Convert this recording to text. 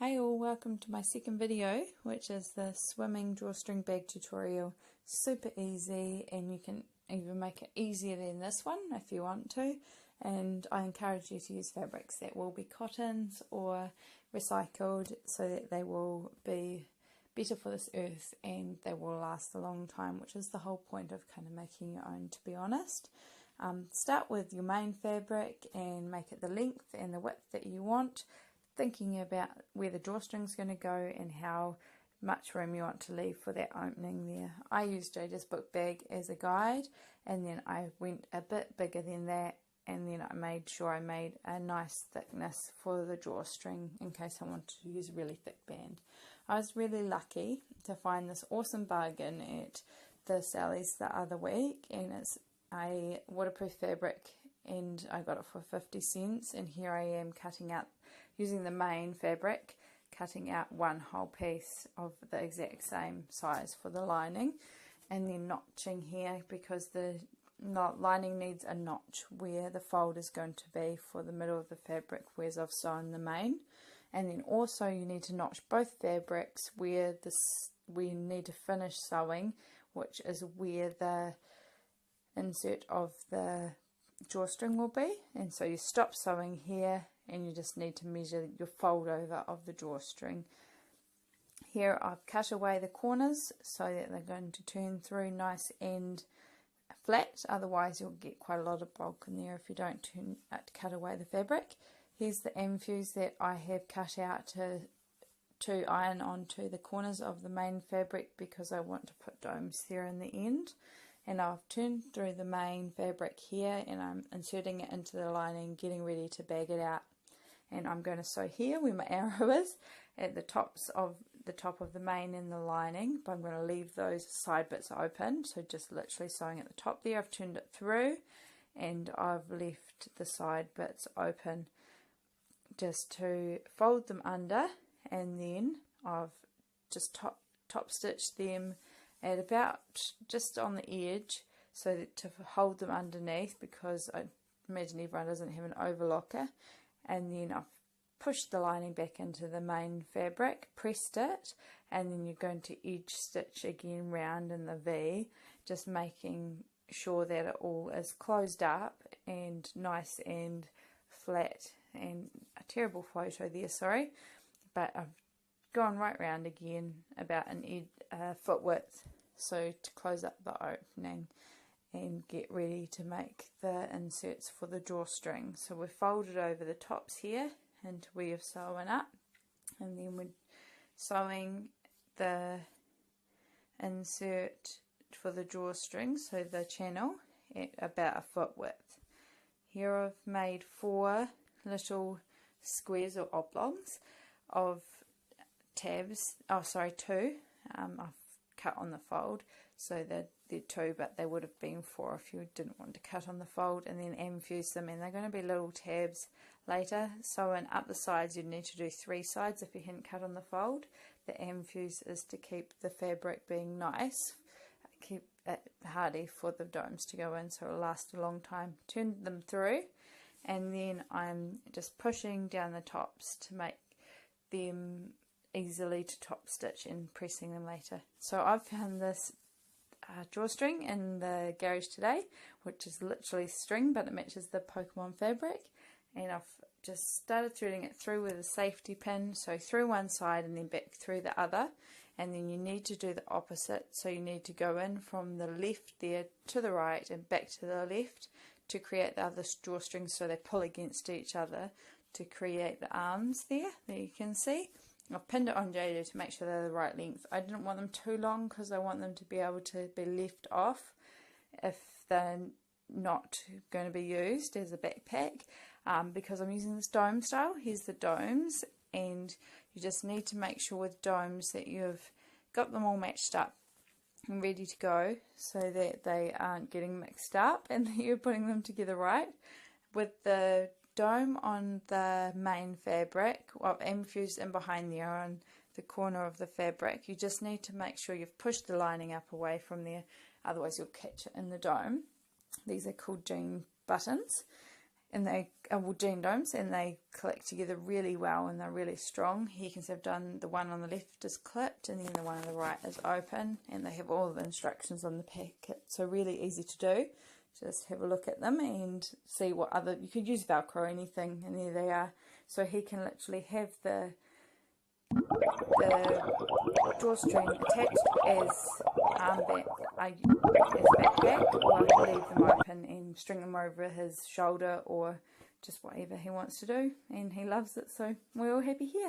Hey all, welcome to my second video, which is the swimming drawstring bag tutorial. Super easy, and you can even make it easier than this one if you want to. And I encourage you to use fabrics that will be cottons or recycled so that they will be better for this earth and they will last a long time, which is the whole point of kind of making your own, to be honest. Start with your main fabric and make it the length and the width that you want, thinking about where the drawstring is going to go and how much room you want to leave for that opening there. I used Jada's book bag as a guide, and then I went a bit bigger than that, and then I made sure I made a nice thickness for the drawstring in case I wanted to use a really thick band. I was really lucky to find this awesome bargain at the Sally's the other week, and it's a waterproof fabric, and I got it for 50 cents, and here I am cutting out, using the main fabric, cutting out one whole piece of the exact same size for the lining, and then notching here because the lining needs a notch where the fold is going to be for the middle of the fabric, whereas I've sewn the main. And then also you need to notch both fabrics where we need to finish sewing, which is where the insert of the drawstring will be. And so you stop sewing here and you just need to measure your fold over of the drawstring. Here I've cut away the corners so that they're going to turn through nice and flat, otherwise you'll get quite a lot of bulk in there if you don't cut away the fabric. Here's the M-fuse that I have cut out to iron onto the corners of the main fabric because I want to put domes there in the end. And I've turned through the main fabric here and I'm inserting it into the lining, getting ready to bag it out. And I'm going to sew here where my arrow is at the top of the main and the lining, but I'm going to leave those side bits open, so just literally sewing at the top there. I've turned it through and I've left the side bits open just to fold them under, and then I've just top stitched them at about just on the edge so that to hold them underneath, because I imagine everyone doesn't have an overlocker. And then I've pushed the lining back into the main fabric, pressed it, and then you're going to edge stitch again round in the V, just making sure that it all is closed up and nice and flat. And a terrible photo there, sorry, but I've gone right round again about a foot width, so to close up the opening and get ready to make the inserts for the drawstring. So we're folded over the tops here into where you're sewing up, and then we're sewing the insert for the drawstring, so the channel, at about a foot width. Here I've made 4 little squares or oblongs of tabs, 2. I've cut on the fold, so they're 2, but they would have been 4 if you didn't want to cut on the fold, and then M-fuse them, and they're going to be little tabs later. Sewing up the sides, you'd need to do 3 sides if you hadn't cut on the fold. The M-fuse is to keep the fabric being nice, keep it hardy for the domes to go in so it'll last a long time. Turn them through, and then I'm just pushing down the tops to make them easily to top stitch and pressing them later. So I've found this drawstring in the garage today, which is literally string, but it matches the Pokemon fabric, and I've just started threading it through with a safety pin, so through one side and then back through the other. And then you need to do the opposite, so you need to go in from the left there to the right and back to the left to create the other drawstrings, so they pull against each other to create the arms there that you can see. I've pinned it on Jada to make sure they're the right length. I didn't want them too long because I want them to be able to be left off if they're not going to be used as a backpack, because I'm using this dome style. Here's the domes, and you just need to make sure with domes that you've got them all matched up and ready to go so that they aren't getting mixed up and that you're putting them together right. With the dome on the main fabric, well, M-fused in behind there on the corner of the fabric, you just need to make sure you've pushed the lining up away from there, otherwise you'll catch it in the dome. These are called Jayon buttons, and they are jean domes, and they click together really well, and they're really strong. You can see I've done the one on the left is clipped, and then the one on the right is open, and they have all the instructions on the packet, so really easy to do. Just have a look at them and see what other, you could use Velcro or anything, and there they are. So he can literally have the drawstring attached as armband, as backpack, or I can leave them open and string them over his shoulder, or just whatever he wants to do, and he loves it, so we're all happy here.